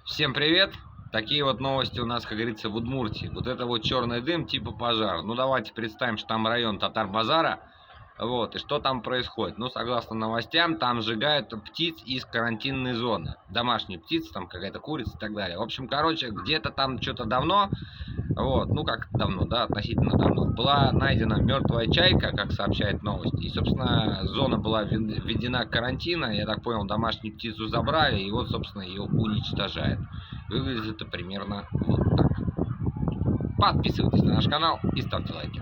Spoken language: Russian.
Всем привет! Такие вот новости у нас, как говорится, в Удмуртии. Вот это вот черный дым типа пожар. Ну давайте представим, что там район Татар-Базара. Вот, и что там происходит? Ну, согласно новостям, там сжигают птиц из карантинной зоны. Домашние птицы, там какая-то курица и так далее. В общем, короче, где-то там что-то давно, вот, ну как давно, да, относительно давно, была найдена мертвая чайка, как сообщает новости. И, собственно, зона была введена карантина. Я так понял, домашнюю птицу забрали, и вот, собственно, ее уничтожают. Выглядит это примерно вот так. Подписывайтесь на наш канал и ставьте лайки.